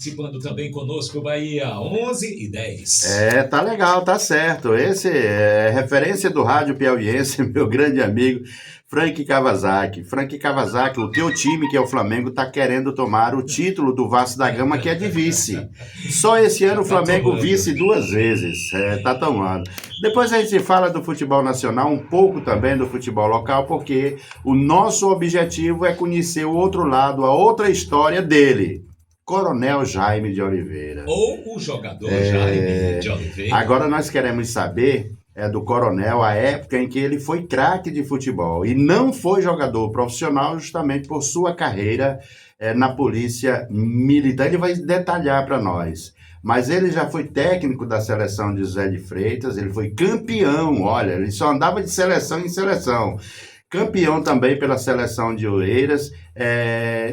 Participando também conosco, Bahia, 11h10. Tá legal, tá certo. Esse é referência do rádio piauiense, meu grande amigo Frank Kawasaki. Frank Kawasaki, o teu time, que é o Flamengo, tá querendo tomar o título do Vasco da Gama, que é de vice. Só esse ano o Flamengo vice 2 vezes. Tá tomando. Depois a gente fala do futebol nacional, um pouco também do futebol local, porque o nosso objetivo é conhecer o outro lado, a outra história dele. Coronel Jaime de Oliveira. Ou o jogador Jaime de Oliveira. Agora nós queremos saber do Coronel a época em que ele foi craque de futebol e não foi jogador profissional justamente por sua carreira na polícia militar. Ele vai detalhar para nós. Mas ele já foi técnico da seleção de José de Freitas, ele foi campeão, olha, ele só andava de seleção em seleção. Campeão também pela seleção de Oeiras,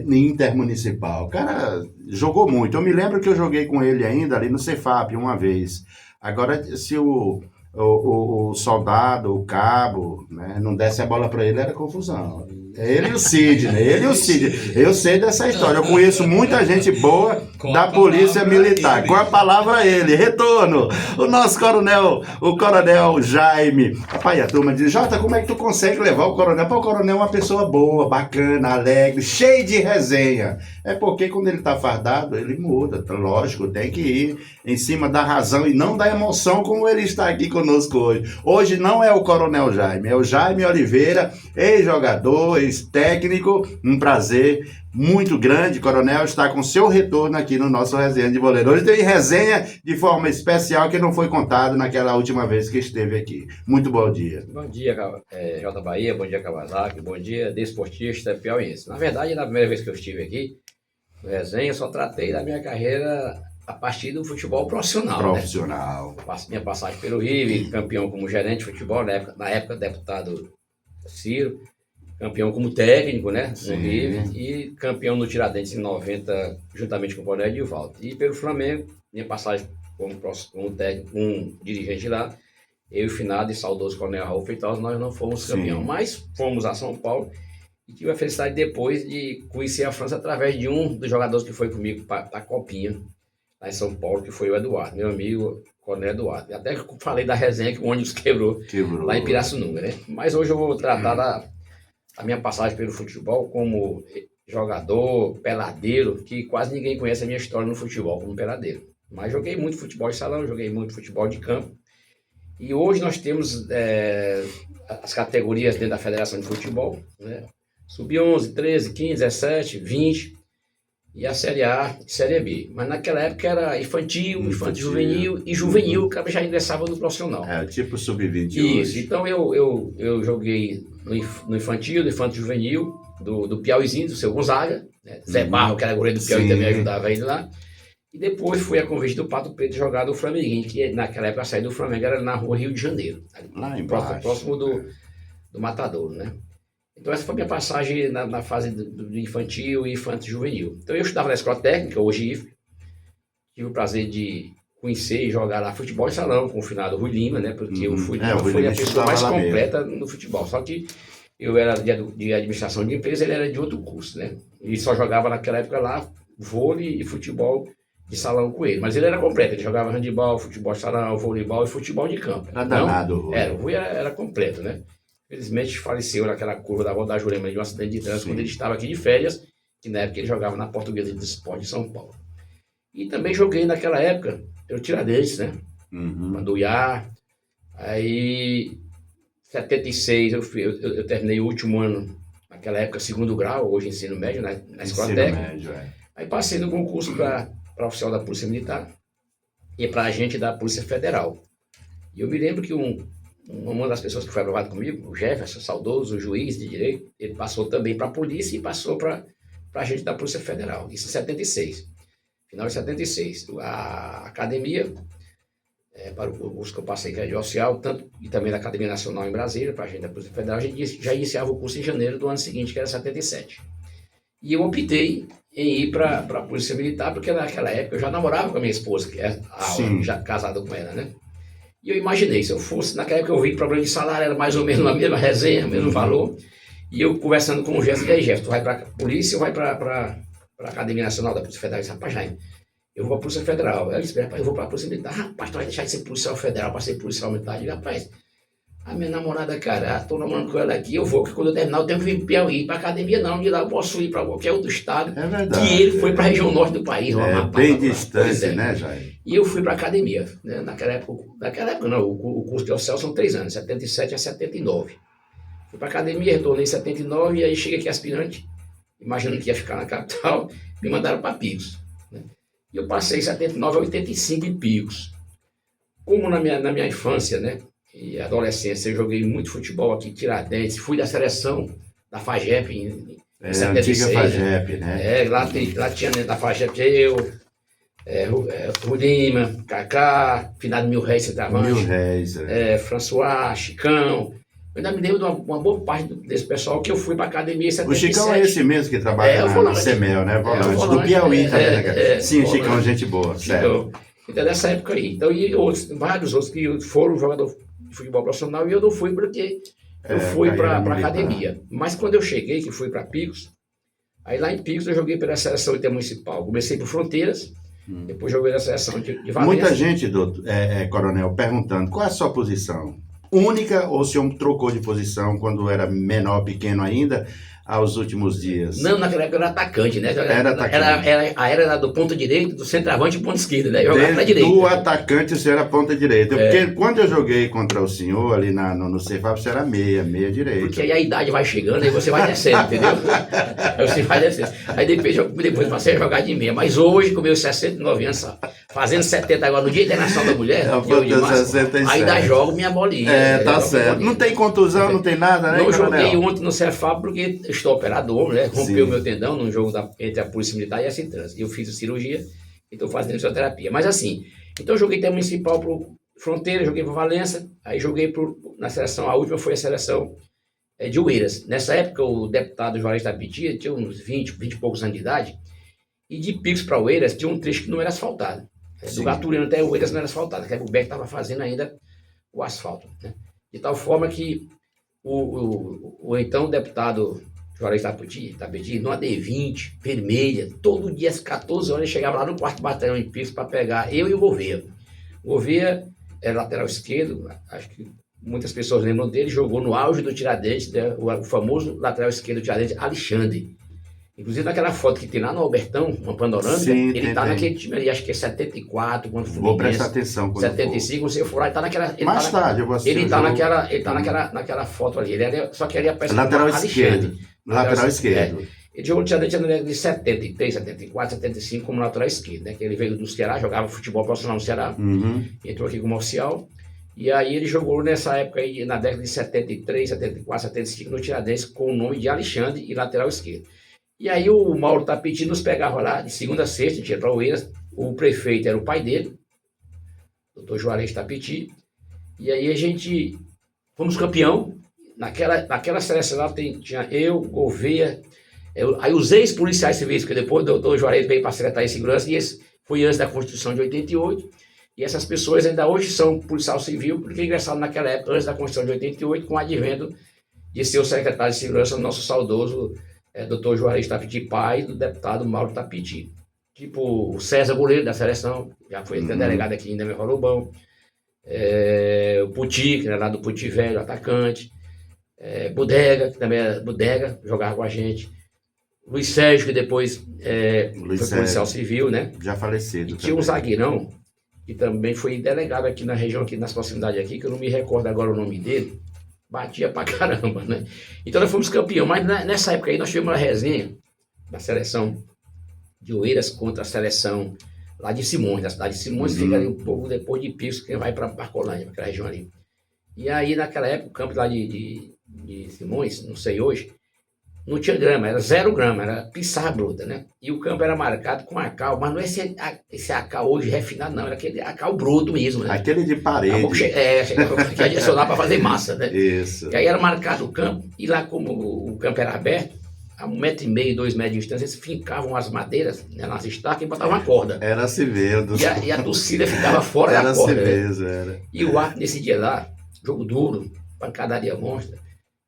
intermunicipal. O cara jogou muito. Eu me lembro que eu joguei com ele ainda ali no Cefap uma vez. Agora, se o soldado, o cabo, né, não desse a bola para ele, era confusão. Ele e o Sidney. Eu sei dessa história. Eu conheço muita gente boa da polícia militar. Com a palavra ele. Retorno. O nosso coronel, o Coronel Jaime. Rapaz, a turma diz, Jota, como é que tu consegue levar o coronel? O coronel é uma pessoa boa, bacana, alegre, cheio de resenha. É porque quando ele tá fardado, ele muda. Lógico, tem que ir em cima da razão e não da emoção, como ele está aqui conosco hoje. Hoje não é o Coronel Jaime, é o Jaime Oliveira, ex-jogador, ex-técnico. Um prazer muito grande, Coronel, estar com seu retorno aqui no nosso Resenha de Boleiro. Hoje tem resenha de forma especial que não foi contado naquela última vez que esteve aqui. Muito bom dia. Bom dia, Jota Bahia, bom dia, Kawasaki, bom dia, desportista piauiense. Na verdade, na primeira vez que eu estive aqui no Resenha, eu só tratei da minha carreira a partir do futebol profissional. Profissional. Né? Minha passagem pelo Rio, campeão como gerente de futebol, na época deputado Ciro, campeão como técnico, né, no Rio, e campeão no Tiradentes em 90, juntamente com o Coronel Edivaldo. E pelo Flamengo, minha passagem como técnico, um dirigente lá, eu e o finado e saudoso Coronel Raul Feitosa, nós não fomos campeão, mas fomos a São Paulo e tive a felicidade depois de conhecer a França através de um dos jogadores que foi comigo para a Copinha, lá em São Paulo, que foi o Eduardo, meu amigo Coronel Eduardo. Até que falei da resenha que o ônibus quebrou lá em Pirassununga, né? Mas hoje eu vou tratar a minha passagem pelo futebol como jogador, peladeiro, que quase ninguém conhece a minha história no futebol como peladeiro. Mas joguei muito futebol de salão, joguei muito futebol de campo. E hoje nós temos as categorias dentro da Federação de Futebol, né? Sub-11, 13, 15, 17, 20 e a Série A e Série B. Mas naquela época era infantil juvenil e juvenil, o cara já ingressava no profissional. Tipo Sub-20 Isso, hoje. então eu joguei no infantil, no infanto juvenil, do Piauizinho, do seu Gonzaga, né? Zé Barro, que era goleiro do Piauí, também ajudava ele lá. E depois fui a convite do Pato Preto jogar do Flamenguinho, que naquela época a saída do Flamengo era na rua Rio de Janeiro, lá embaixo, próximo do Matadouro, né? Então essa foi a minha passagem na fase do infantil e infanto juvenil. Então eu estudava na escola técnica, hoje IFE, tive o prazer de conhecer e jogar lá futebol de salão com o finado Rui Lima, né? Porque o Rui Lima foi a pessoa mais completa no futebol. Só que eu era de administração de empresa, ele era de outro curso, né? E só jogava naquela época lá vôlei e futebol de salão com ele. Mas ele era completo, ele jogava handebol, futebol de salão, voleibol e futebol de campo. Era danado, Rui. O Rui era completo, né? Felizmente faleceu naquela curva da Volta da Jurema de um acidente de trânsito quando ele estava aqui de férias, que na época ele jogava na Portuguesa de Esporte de São Paulo. E também joguei naquela época pelo Tiradentes, né? Manduiá. Aí, 76, eu terminei o último ano, naquela época, segundo grau, hoje ensino médio, na escola técnica. Aí passei no concurso para oficial da Polícia Militar e para agente da Polícia Federal. E eu me lembro que uma das pessoas que foi aprovado comigo, o Jefferson, saudoso, o juiz de direito, ele passou também para a polícia e passou para agente da Polícia Federal. Isso em 76. Final de 76. A academia, para o curso que eu passei, que era de oficial, e também da Academia Nacional em Brasília, para a agente da Polícia Federal, a gente já iniciava o curso em janeiro do ano seguinte, que era 77. E eu optei em ir para a Polícia Militar, porque naquela época eu já namorava com a minha esposa, que é já casada com ela, né? E eu imaginei, se eu fosse, naquela época eu vi que o problema de salário era mais ou menos a mesma resenha, o mesmo valor, e eu conversando com o Jefferson, e aí, Jefferson, tu vai para a polícia ou vai para a Academia Nacional da Polícia Federal? Eu disse, rapaz, Jaime, eu vou para a Polícia Federal. Ela disse, rapaz, eu vou para a Polícia Militar. Rapaz, tu vai deixar de ser policial federal para ser policial militar? Eu digo, rapaz, a minha namorada, cara, estou namorando com ela aqui, eu vou, que quando eu terminar eu tenho que vir para Piauí, para academia não, de lá eu posso ir para qualquer outro estado. É verdade. Que ele foi para a região norte do país. Bem distante, né, Jair? E eu fui para a academia, né? Naquela época não, o curso de oficial são 3 anos, 77 a 79. Fui para a academia, retornei em 79 e aí cheguei aqui aspirante, imaginando que ia ficar na capital, me mandaram para Picos. Né? E eu passei 79 a 85 em Picos. Como na minha infância, né, e adolescência, eu joguei muito futebol aqui em Tiradentes, fui da seleção da FAGEP em 76. Antiga FAGEP, né? Lá tinha da FAGEP eu, Rudima, Kaká, finado Mil Réis, centroavante. Mil Réis. François, Chicão. Eu ainda me lembro de uma boa parte desse pessoal que eu fui para a academia em 77. O Chicão é esse mesmo que trabalha na CEMEL, né? Volante. Do Piauí também, né? Sim, o Chicão, gente boa, sério. Então, dessa época aí. Então, e vários outros que foram jogador de futebol profissional e eu não fui porque eu fui para a academia. Mas quando eu cheguei, que fui para Picos, aí lá em Picos eu joguei pela seleção intermunicipal. Comecei por Fronteiras, depois joguei na seleção de Valência. Muita gente, doutor, coronel, perguntando qual é a sua posição? Única ou o senhor trocou de posição quando era menor, pequeno ainda, aos últimos dias? Não, naquela época eu era atacante, né? Era atacante. A era do ponto direito, do centroavante e ponto esquerdo, né? Eu jogava pra direita. Do atacante você era ponta direita. Porque quando eu joguei contra o senhor ali no Cefap, você era meia direita. Porque aí a idade vai chegando e você vai descendo, entendeu? Aí você vai descendo. Aí depois passei a jogar de meia. Mas hoje, com meus 69 anos, fazendo 70 agora no Dia Internacional da Mulher, aí ainda jogo minha bolinha. Tá certo. Não tem contusão, não tem nada, né? Não joguei ontem no Cefap porque estou operador, né? Rompeu Sim. meu tendão num jogo entre a Polícia Militar e a Cintrans. Eu fiz a cirurgia e estou fazendo fisioterapia. Mas assim, então eu joguei até municipal pro Fronteira, joguei para Valença, aí joguei na seleção, a última foi a seleção de Oeiras. Nessa época o deputado Juarez Tapiti tinha uns 20 e poucos anos de idade, e de Picos para Oeiras tinha um trecho que não era asfaltado. Do Gaturino até Oeiras não era asfaltado, que o Beck estava fazendo ainda o asfalto. Né? De tal forma que o então deputado Juarez Tapiti, numa D20, vermelha, todo dia às 14 horas ele chegava lá no 4º Batalhão em Picos para pegar eu e o Gouveia. O Gouveia era lateral esquerdo, acho que muitas pessoas lembram dele, jogou no auge do Tiradentes, né, o famoso lateral esquerdo do Tiradentes, Alexandre. Inclusive naquela foto que tem lá no Albertão, uma panorâmica, sim, ele tá naquele time ali, acho que é 74, quando Vou prestar atenção quando 75, você for lá, ele tá naquela... Mais tarde eu vou assistir. Ele tá naquela foto ali, só que ele aparece lateral esquerdo. Lateral esquerdo. Ele jogou no Tiradentes na década de 73, 74, 75 como lateral esquerdo, né? Que ele veio do Ceará, jogava futebol profissional no Ceará, entrou aqui como oficial, e aí ele jogou nessa época aí, na década de 73, 74, 75 no Tiradentes com o nome de Alexandre e lateral esquerdo. E aí o Mauro Tapiti nos pegava lá de segunda a sexta, a gente ia para Oeiras, o prefeito era o pai dele, doutor Juarez Tapiti, e aí a gente fomos campeão. Naquela seleção lá tinha eu, Gouveia, aí os ex-policiais civis, porque depois o doutor Juarez veio para a Secretaria de Segurança, e esse foi antes da Constituição de 88, e essas pessoas ainda hoje são policial civil, porque ingressaram naquela época, antes da Constituição de 88, com o advento de ser o secretário de Segurança, nosso saudoso doutor Juarez Tapiti, pai do deputado Mauro Tapiti. Tipo o César Goleiro da seleção, já foi até delegado aqui em Demer Lobão, o Puti, que era lá do Puti Velho, atacante, Bodega, que também era Bodega, jogava com a gente, Luiz Sérgio, que depois foi policial civil, né? Já falecido. E tinha um zagueirão, que também foi delegado aqui na região, aqui nas proximidades aqui, que eu não me recordo agora o nome dele, batia pra caramba, né? Então nós fomos campeão, mas nessa época aí nós tivemos uma resenha da seleção de Oeiras contra a seleção lá de Simões, da cidade de Simões, fica ali um pouco depois de Picos, que vai para Parcolândia, aquela região ali. E aí naquela época o campo lá de Simões, não sei hoje, não tinha grama, era 0 grama, era pissarra bruta, né? E o campo era marcado com acal, mas não é esse acal hoje refinado, não, era aquele acal bruto mesmo, né? Aquele de parede. Que adicionava para fazer massa, né? Isso. E aí era marcado o campo, e lá como o campo era aberto, a 1,5 m, 2 metros de distância, eles fincavam as madeiras, né, nas estacas e botavam uma corda. Era assim mesmo. E a torcida ficava fora da corda. Era assim mesmo, era. E o árbitro nesse dia lá, jogo duro, pancadaria monstra,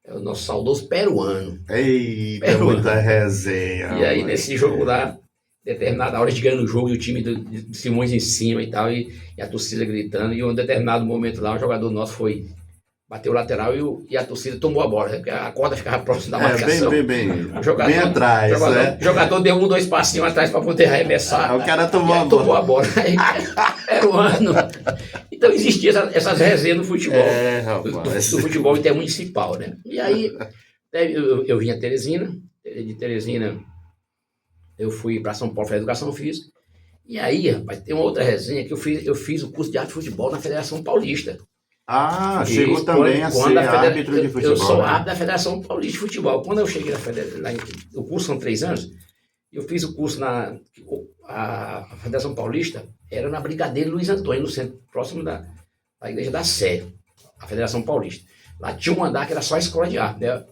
é o nosso saudoso peruano. Eita, muita resenha. E aí nesse jogo lá, determinada hora de ganhando o jogo e o time de Simões em cima e tal, e a torcida gritando, e em um determinado momento lá, o jogador nosso bateu o lateral e a torcida tomou a bola, né? Porque a corda ficava próxima da marcação. Bem Jogador, bem atrás, né? O jogador deu 2 passinhos atrás para poder arremessar. O cara tomou a bola. Tomou a bola. Aí, era um ano. Então existiam essas resenhas no futebol. Do futebol intermunicipal, né? E aí eu vim a Teresina, de Teresina eu fui para São Paulo fazer educação física. E aí, rapaz, tem uma outra resenha que eu fiz o curso de arte de futebol na Federação Paulista. Chegou também a ser árbitro de futebol. Eu sou árbitro da Federação Paulista de Futebol. Quando eu cheguei o curso são 3 anos, eu fiz o curso a Federação Paulista, era na Brigadeiro Luiz Antônio, no centro, próximo da Igreja da Sé, a Federação Paulista. Lá tinha um andar que era só a escola de arte, né?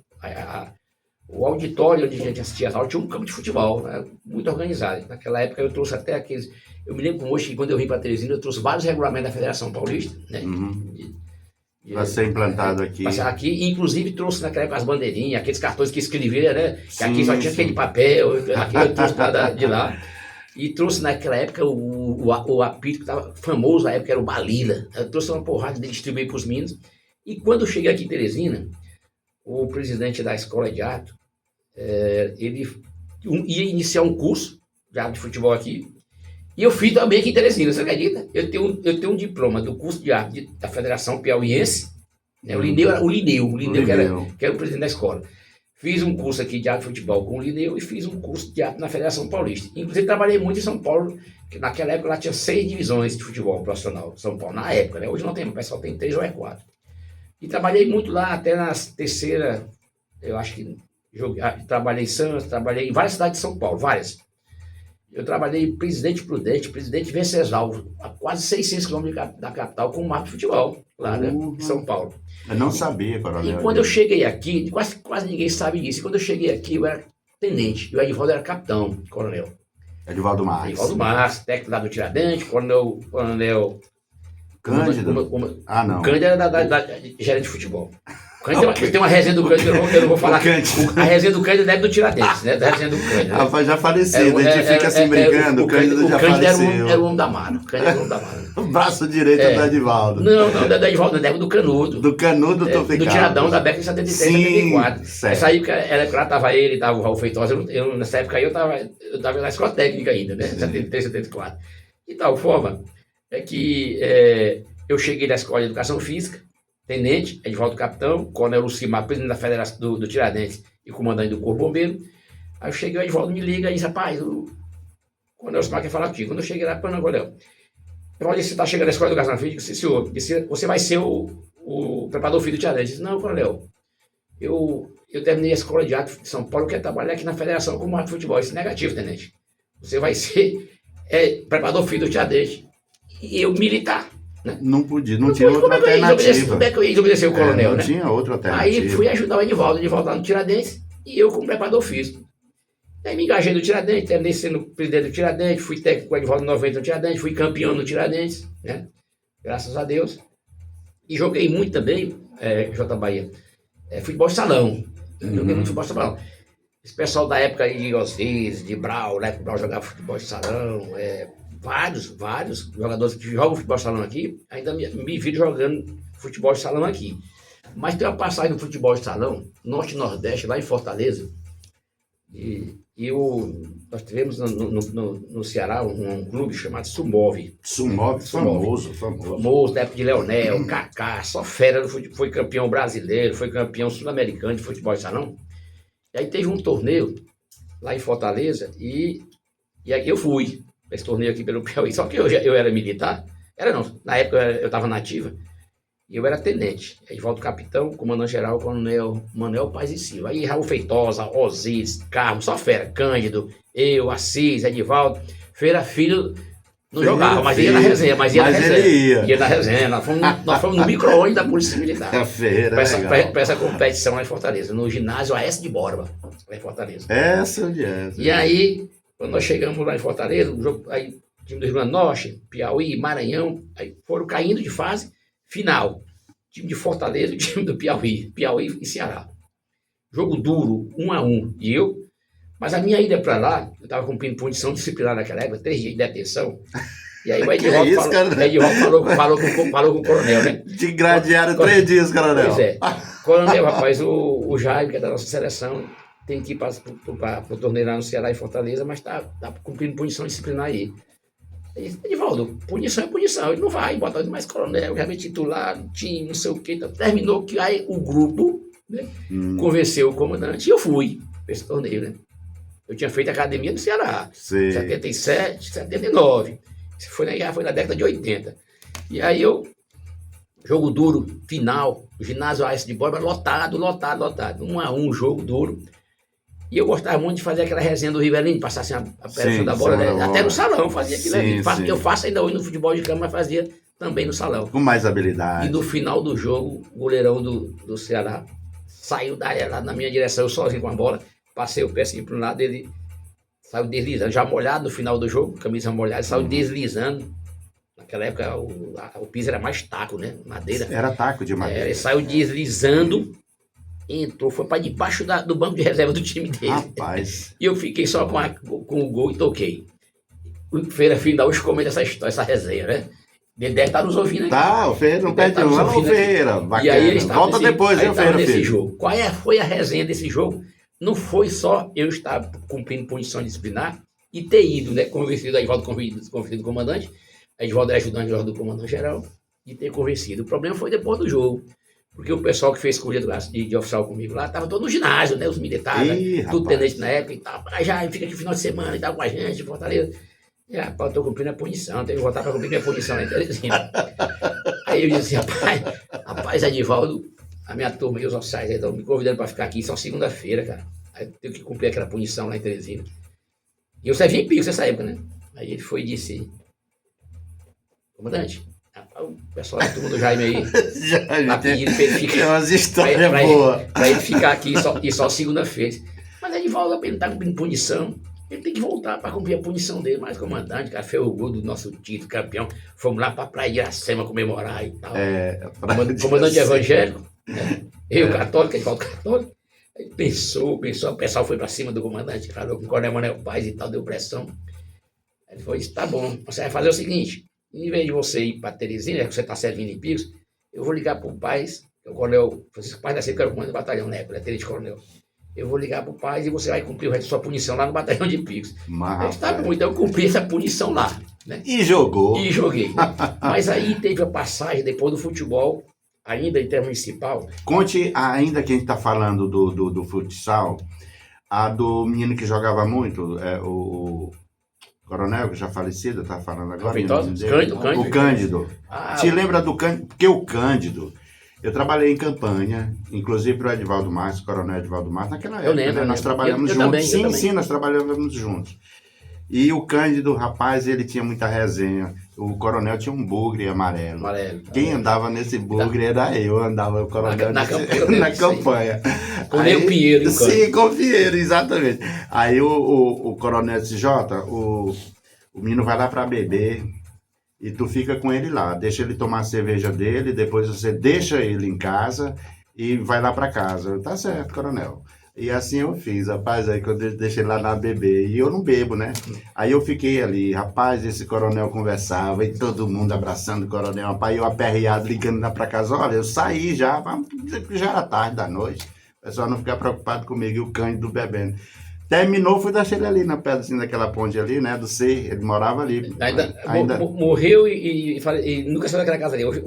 O auditório onde a gente assistia as aulas tinha um campo de futebol, né? Muito organizado. Naquela época eu trouxe até aqueles... Eu me lembro como hoje, que quando eu vim para Teresina, eu trouxe vários regulamentos da Federação Paulista, né? Para ser implantado aqui. Aqui, inclusive trouxe naquela época as bandeirinhas, aqueles cartões que escreviam, né? Que aqui só tinha aquele papel, aqui eu trouxe de lá. E trouxe naquela época o apito que estava famoso na época, era o Balila. Eu trouxe uma porrada de distribuir para os meninos. E quando eu cheguei aqui em Teresina, o presidente da escola de arte, ele ia iniciar um curso de arte de futebol aqui. E eu fiz também aqui em Teresina, você acredita? Eu tenho um diploma do curso de arte da Federação Piauiense, né? O Lineu que era o presidente da escola. Fiz um curso aqui de arte de futebol com o Lineu e fiz um curso de arte na Federação Paulista. Inclusive trabalhei muito em São Paulo, que naquela época lá tinha 6 divisões de futebol profissional São Paulo, na época, né? Hoje não tem, o pessoal tem 3 ou 4. E trabalhei muito lá até na terceira, eu acho que trabalhei em Santos, trabalhei em várias cidades de São Paulo, várias. Eu trabalhei em Presidente Prudente, Presidente Venceslau, a quase 600 quilômetros da capital, com um mapa de futebol, lá, né, em São Paulo. Eu não sabia, coronel. E quando eu cheguei aqui, quase ninguém sabe disso, e quando eu cheguei aqui, eu era tenente, e o Edivaldo era capitão, coronel. Edivaldo Marques. Edivaldo Marques, técnico lá do Tiradentes, coronel Cândido? Não. Cândido era da gerente de futebol. Tem uma resenha do Cândido, eu não vou falar. A resenha do Cândido é do Tiradentes, né? Da resenha do Cândido. Rapaz, já falecido, a gente fica assim brincando, o Cândido já faleceu. Era o homem da Mara. O Cândido era o homem da Mara. O braço direito do Edivaldo. Não é do Edivaldo, não, é do Canudo. Do Canudo, tô ficando. Do Tiradão, da década de 73, 74. Essa época, lá tava ele, tava o Raul Feitosa. Nessa época aí eu tava na escola técnica ainda, né? 73, 74. De tal forma, é que eu cheguei na escola de educação física, tenente, Edivaldo capitão, coronel Lucimar, presidente da Federação do Tiradentes e comandante do Corpo Bombeiro. Aí eu cheguei, o Edivaldo me liga e disse, rapaz, o coronel Lucimar quer falar contigo. Quando eu cheguei lá, coronel, você está chegando na escola de educação física? Disse, senhor, você vai ser o preparador físico do Tiradentes. Disse, não, coronel, eu terminei a escola de arte de São Paulo, eu quero trabalhar aqui na Federação como arte de futebol. Isso é negativo, tenente. Você vai ser preparador físico do Tiradentes e eu militar. Né? Não podia, não tinha outra alternativa. Como é que eu ia desobedecer o coronel, não tinha outra alternativa. Aí fui ajudar o Edivaldo lá no Tiradentes e eu como preparador físico. Aí me engajei no Tiradentes, terminei sendo presidente do Tiradentes, fui técnico com o Edivaldo 90 no Tiradentes, fui campeão no Tiradentes, né? Graças a Deus. E joguei muito também, J. Bahia, futebol de salão. Joguei muito futebol de salão. Esse pessoal da época aí de Osíris, de Brau, né? Brau jogava futebol de salão, vários jogadores que jogam futebol de salão aqui, ainda me viram jogando futebol de salão aqui. Mas tem uma passagem do futebol de salão, Norte e Nordeste, lá em Fortaleza, nós tivemos no Ceará um clube chamado Sumove. Famoso, da época de Leonel, Kaká, só fera do futebol, foi campeão brasileiro, foi campeão sul-americano de futebol de salão. E aí teve um torneio lá em Fortaleza e aí eu fui. Esse torneio aqui pelo Piauí, só que eu era militar, na época eu estava na ativa, e eu era tenente, Edivaldo capitão, comandante-geral, coronel Manuel Paz e Silva, aí Raul Feitosa, Osíris, Carmo, só fera, Cândido, eu, Assis, Edivaldo, Feira Filho, não jogava, mas ia na resenha, ia na resenha, nós fomos no micro-ônibus da Polícia Militar, para essa competição lá em Fortaleza, no ginásio AS de Borba, lá em Fortaleza. E aí, quando nós chegamos lá em Fortaleza, o jogo, aí, time do Rio Grande do Norte, Piauí, Maranhão, aí foram caindo de fase final. Time de Fortaleza e time do Piauí e Ceará. Jogo duro, 1-1. E eu, Mas a minha ida para lá, eu estava cumprindo punição disciplinar naquela época, 3 dias de detenção. E aí o Edivaldo falou com o coronel, né? Te gradearam 3 dias, coronel. Pois é. Coronel, rapaz, o Jaime, que é da nossa seleção, tem que ir para o torneio lá no Ceará e Fortaleza, mas tá cumprindo punição disciplinar aí. Ele disse, Edivaldo, punição é punição. Ele não vai, bota mais coronel, já vem titular, time, não sei o quê. Então, terminou que aí o grupo, né, convenceu o comandante e eu fui para esse torneio, né? Eu tinha feito academia no Ceará, Sim. 77, 79. Isso foi na década de 80. E aí jogo duro, final, o ginásio AS de Borba, lotado. 1-1, jogo duro. E eu gostava muito de fazer aquela resenha do Rivelino, passar assim a perna da bola, né? Até no salão fazia aquilo ali. Eu faço ainda hoje no futebol de campo, mas fazia também no salão. Com mais habilidade. E no final do jogo, o goleirão do Ceará saiu lá na minha direção, eu sozinho com a bola, passei o pé assim para um lado, ele saiu deslizando, já molhado no final do jogo, camisa molhada, saiu deslizando. Naquela época o piso era mais taco, né? Madeira. Era taco de madeira. Ele saiu deslizando, entrou, foi para debaixo do banco de reserva do time dele. Rapaz. E eu fiquei só com o gol e toquei. O Feira Final hoje comenta essa história, essa resenha, né? Ele deve estar nos ouvindo aqui. Tá, o Ferreira não perde um. Alô, Ferreira. Bacana. E aí ele volta depois, viu, Ferreira, nesse filho? jogo. Foi a resenha desse jogo? Não foi só eu estar cumprindo punição disciplinar e ter ido, né? Convencido a Edivaldo, convencido do comandante. A Edivaldo era ajudante do comandante-geral e ter convencido. O problema foi depois do jogo. Porque o pessoal que fez corrida de oficial comigo lá, estava todo no ginásio, né? Os militares, Ih, tudo rapaz. tenente na época e tal. Mas já fica aqui no final de semana e tal com a gente, Fortaleza. E, rapaz, eu estou cumprindo a punição, tenho que voltar para cumprir minha punição lá em Teresina. Aí eu disse assim, rapaz, Edivaldo, a minha turma e os oficiais estão me convidando para ficar aqui só segunda-feira, cara. Aí eu tenho que cumprir aquela punição lá em Teresina. E eu servi em Picos nessa época, né? Aí ele foi e disse, comandante, o pessoal da turma do Jaime aí tá pedindo pra ele Tem ficar. umas histórias boas. Pra ele ficar aqui só segunda-feira. Mas Edivaldo, ele tá cumprindo punição. Ele tem que voltar para cumprir a punição dele. Mas, comandante, cara, fez o gol do nosso título, campeão. Fomos lá para a Praia de Iracema comemorar e tal. Comandante evangélico, né? Eu, católico, Edivaldo católico. Aí pensou, o pessoal foi para cima do comandante, falou com o Coronel Manuel Paz e tal, deu pressão. Aí ele falou, tá bom, você vai fazer o seguinte, em vez de você ir para Teresina, que você está servindo em Picos, eu vou ligar para o Paz, o Coronel Francisco Paz da Seca, que era o comandante do batalhão na época, tenente coronel. Eu vou ligar para o Paz e você vai cumprir o resto da sua punição lá no batalhão de Picos. Mas, tá bom, então eu cumpri essa punição lá, né? E jogou. E joguei. Mas aí teve a passagem, depois do futebol, ainda intermunicipal. Conte, ainda que a gente está falando do futsal, a do menino que jogava muito, o coronel, que já falecido, está falando agora. O Cândido. Te lembra do Cândido? Porque o Cândido, eu trabalhei em campanha, inclusive para o Edivaldo Márcio, o coronel Edivaldo Márcio, naquela época, lembro, né? Nós trabalhamos juntos. Sim, nós trabalhamos juntos. E o Cândido, rapaz, ele tinha muita resenha. O coronel tinha um bugre amarelo. Quem andava nesse bugre era eu, andava o coronel na campanha. Com o Pinheiro. Sim, com o Pinheiro, exatamente. Aí o coronel disse, Jota, o menino vai lá para beber e tu fica com ele lá. Deixa ele tomar a cerveja dele, depois você deixa ele em casa e vai lá para casa. Tá certo, coronel. E assim eu fiz, rapaz, aí quando eu deixei lá na bebê, e eu não bebo, né? Aí eu fiquei ali, rapaz, esse coronel conversava, e todo mundo abraçando o coronel, rapaz, eu aperreado, ligando lá pra casa, olha, eu saí já era tarde da noite, o pessoal não ficar preocupado comigo, e o Cândido bebendo. Terminou, fui deixar ele ali na pedra, assim, daquela ponte ali, né, do C, ele morava ali. Ainda morreu e nunca saiu daquela casa ali. Hoje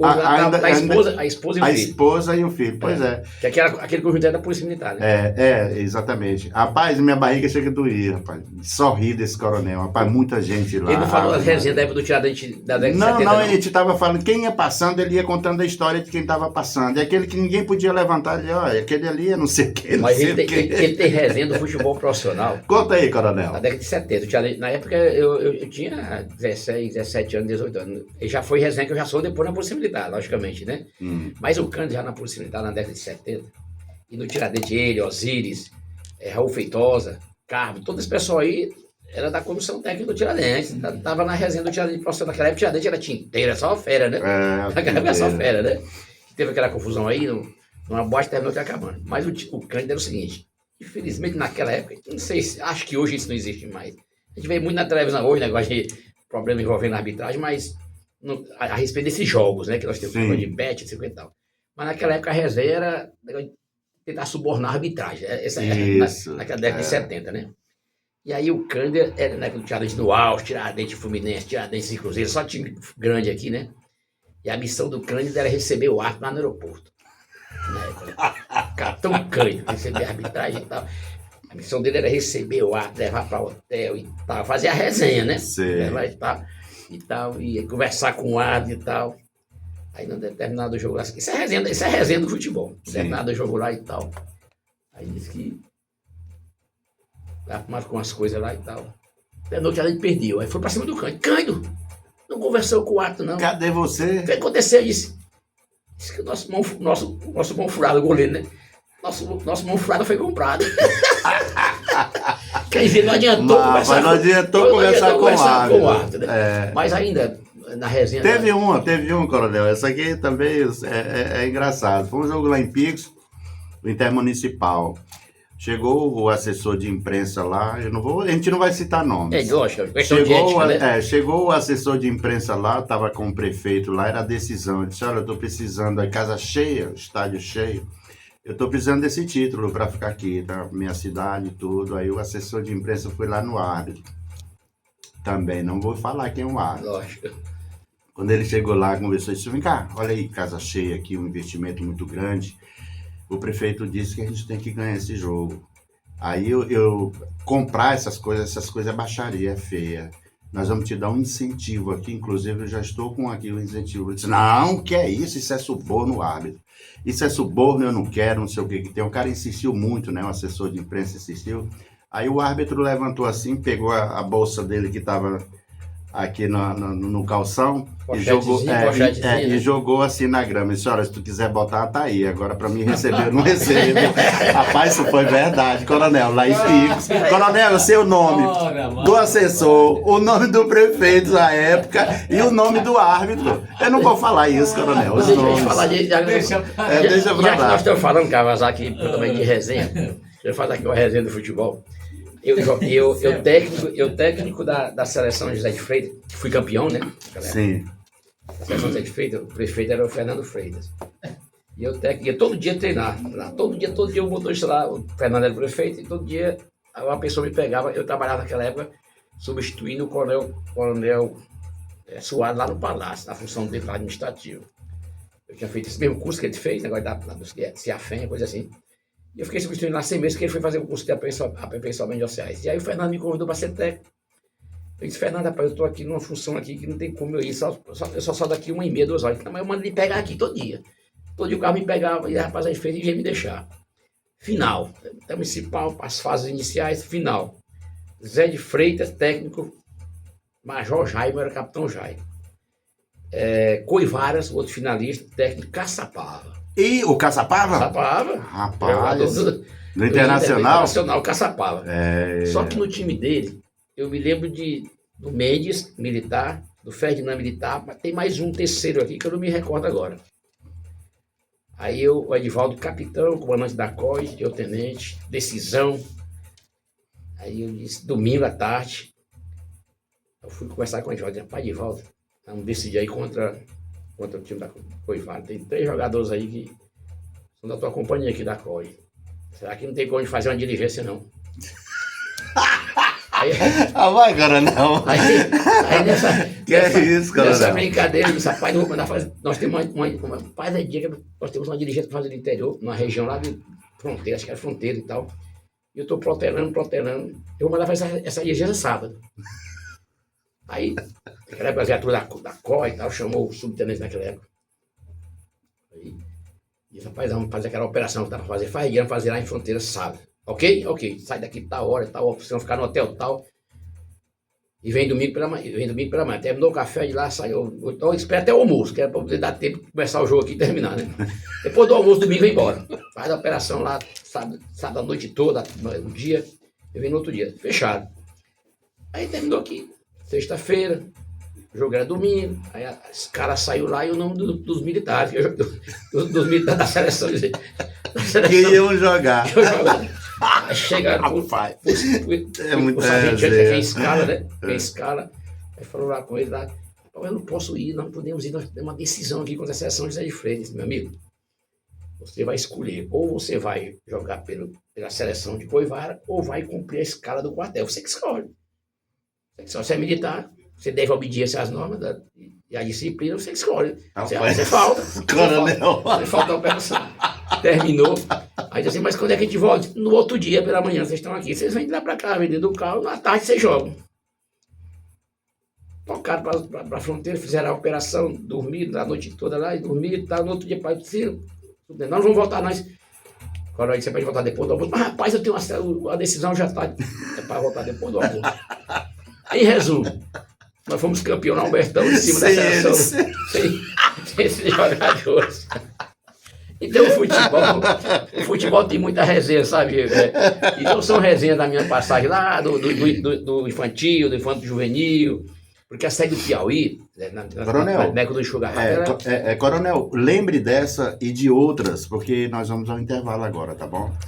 a esposa e o filho. A esposa e o filho, pois é. Que aquele conjunto era da Polícia Militar, né? Exatamente. Rapaz, minha barriga chega a doer, rapaz. Só ri desse coronel, rapaz, muita gente lá. Ele não falou das resenhas da época do Tiradentes da década de 70, não, a gente tava falando, quem ia passando, ele ia contando a história de quem tava passando. E aquele que ninguém podia levantar, ele, olha, aquele ali é não sei o que, Mas ele tem resenha do futebol profissional. Conta aí, coronel. Na década de 70. Na época eu tinha 16, 17 anos, 18 anos. Ele já foi resenha que eu já sou depois na Polícia Militar, logicamente, né? Mas o Cândido já na Polícia Militar na década de 70. E no Tiradentes ele, Osíris, Raul Feitosa, Carmo, todo esse pessoal aí era da comissão técnica do Tiradentes. Tava na resenha do Tiradentes profissional. Naquela época o Tiradentes era tinteira, só fera, né? Naquela época era só fera, né? Teve aquela confusão aí, numa boate terminou acabando. Mas o Cândido era o seguinte. Infelizmente, naquela época, não sei se, acho que hoje isso não existe mais. A gente vê muito na televisão hoje, negócio de problema envolvendo a arbitragem, mas a respeito desses jogos, né, que nós temos, Sim. de bet, e tal. Mas naquela época a resenha era negócio de tentar subornar a arbitragem. Essa Isso, naquela década de 70, né? E aí o Cândido era, né, do Tiradentes do Alto, Tiradentes Fluminense, Tiradentes e Cruzeiro, só time grande aqui, né? E a missão do Cândido era receber o árbitro lá no aeroporto. Né? Capitão Cândido, receber a arbitragem e tal. A missão dele era receber o árbitro, levar para o hotel e tal, fazer a resenha, né? Sim. Levar e tal, e conversar com o árbitro e tal. Aí no determinado jogo lá, isso é resenha do futebol. No determinado jogo lá e tal. Aí disse que marcou umas coisas lá e tal. Da noite a gente perdeu. Aí foi pra cima do Cândido. Cândido, não conversou com o árbitro, não. Cadê você? O que aconteceu? Disse que o nosso mão furada, o goleiro, né? Nosso mão furada foi comprado. Quer dizer, não adiantou conversar com o árbitro. Né? Mas ainda, na resenha... Teve um, Coronel. Essa aqui também é engraçado. Foi um jogo lá em Picos, o Intermunicipal. Chegou o assessor de imprensa lá, a gente não vai citar nomes. Lógico, questão de ética, né? Chegou o assessor de imprensa lá, estava com o prefeito lá, era a decisão. Ele disse, olha, eu estou precisando da casa cheia, estádio cheio. Eu estou precisando desse título para ficar aqui, tá? Minha cidade e tudo. Aí o assessor de imprensa foi lá no árbitro. Também, não vou falar quem é o árbitro. Lógico. Quando ele chegou lá, conversou e disse, vem cá, olha aí, casa cheia aqui, um investimento muito grande. O prefeito disse que a gente tem que ganhar esse jogo. Aí eu comprar essas coisas é baixaria, é feia. Nós vamos te dar um incentivo aqui, inclusive eu já estou com aqui o incentivo. Ele disse, não, que é isso? Isso é suborno, árbitro. Isso é suborno, eu não quero, não sei o que tem. O cara insistiu muito, né? O assessor de imprensa insistiu. Aí o árbitro levantou assim, pegou a bolsa dele que estava aqui no calção e jogou assim na grama. E disse, olha, se tu quiser botar, tá aí. Agora para mim receber, eu não recebo. Rapaz, isso foi verdade, Coronel, lá em Picos. Coronel, eu sei o nome do assessor, o nome do prefeito da época e o nome do árbitro. Eu não vou falar isso, Coronel, os nomes. Deixa pra lá. Nós estamos falando, Kawasaki, também de resenha. Deixa eu fazer aqui uma resenha do futebol. Eu técnico da seleção José de Freitas, que fui campeão, né? Sim. A seleção José de Freitas, o prefeito era o Fernando Freitas. E eu ia todo dia treinar. Todo dia o motorista lá, o Fernando era o prefeito, e todo dia uma pessoa me pegava. Eu trabalhava naquela época substituindo o coronel Suárez lá no Palácio, na função dele lá administrativo. Eu tinha feito esse mesmo curso que ele fez, negócio dos CIAFEM, coisa assim. E eu fiquei substituindo lá 6 meses, que ele foi fazer o curso de aperfeiçoamento de sociais. E aí o Fernando me convidou para ser técnico. Eu disse, Fernando, rapaz, eu estou aqui numa função aqui que não tem como eu ir, eu só saio daqui 1h30, 2 horas. Então, mas eu mando ele pegar aqui todo dia. Todo dia o carro me pegava e rapaz, a gente fez e ia me deixar. Final. Municipal, as fases iniciais, final. Zé de Freitas, técnico. Major Jaime era capitão Jaime. Coivaras, outro finalista, técnico Caçapava. E o Caçapava? Caçapava. Rapaz. No Internacional? Internacional, Caçapava. Só que no time dele, eu me lembro do Mendes, militar, do Ferdinand, militar, mas tem mais um terceiro aqui que eu não me recordo agora. Aí o Edivaldo, capitão, comandante da COI, eu tenente, decisão. Aí eu disse, domingo à tarde, eu fui conversar com o Edivaldo, pai Edivaldo, vamos decidir aí contra o time da Coivara. Tem 3 jogadores aí que são da tua companhia aqui da COI. Será que não tem como fazer uma diligência, não? Vai, Coronel. Aí nessa brincadeira, eu disse, rapaz, não vou mandar fazer. Nós temos faz a dia que nós temos uma diligência para fazer no interior, numa região lá de fronteira, acho que era fronteira e tal. E eu estou protelando. Eu vou mandar fazer essa diligência sábado. Aí, naquela época, a viatura da COI e tal, chamou o subtenente naquela época. Aí, disse, rapaz, vamos fazer aquela operação que dá para fazer. Vamos fazer lá em fronteira sábado. Ok? Ok. Sai daqui tal hora, tal, vocês vão ficar no hotel tal. E vem domingo pela manhã. Terminou o café de lá, saiu. Então, espera até o almoço, que era para poder dar tempo de começar o jogo aqui e terminar, né? Depois do almoço, domingo, vem embora. Faz a operação lá, sábado a noite toda, o dia. Eu venho no outro dia, fechado. Aí terminou aqui. Sexta-feira, o jogo era domingo, aí os caras saíram lá e o nome dos militares, dos militares da seleção. Que iam jogar. Aí chega Rapaz, é o muita sargento que resenha. é escala, né? Que é escala. Aí falou lá com ele lá, "Pô, eu não posso ir, não podemos ir, nós temos uma decisão aqui contra a seleção de José de Freitas, meu amigo. Você vai escolher, ou você vai jogar pela seleção de Coivara, ou vai cumprir a escala do quartel. Você que escolhe. Você é militar, você deve obediência às normas e à disciplina, você que escolhe. Você falta. Coronel. Você falta a operação. Terminou. Aí disse assim, mas quando é que a gente volta? No outro dia, pela manhã, vocês estão aqui. Vocês vêm de lá pra cá, vêm dentro do carro, na tarde vocês jogam. Tocaram pra fronteira, fizeram a operação, dormiram a noite toda lá, e dormiram, tá, no outro dia, pai, nós não vamos voltar, nós. Agora você pode voltar depois do almoço. Mas rapaz, eu tenho a decisão já está. É para voltar depois do almoço. Em resumo, nós fomos campeão na Albertão em cima da seleção. Sem esses jogadores. Então o futebol tem muita resenha, sabe? Então são resenhas da minha passagem lá, do infantil, do infanto juvenil. Porque a série do Piauí, Coronel, na época do Enxuga Coronel, lembre dessa e de outras, porque nós vamos ao intervalo agora, tá bom?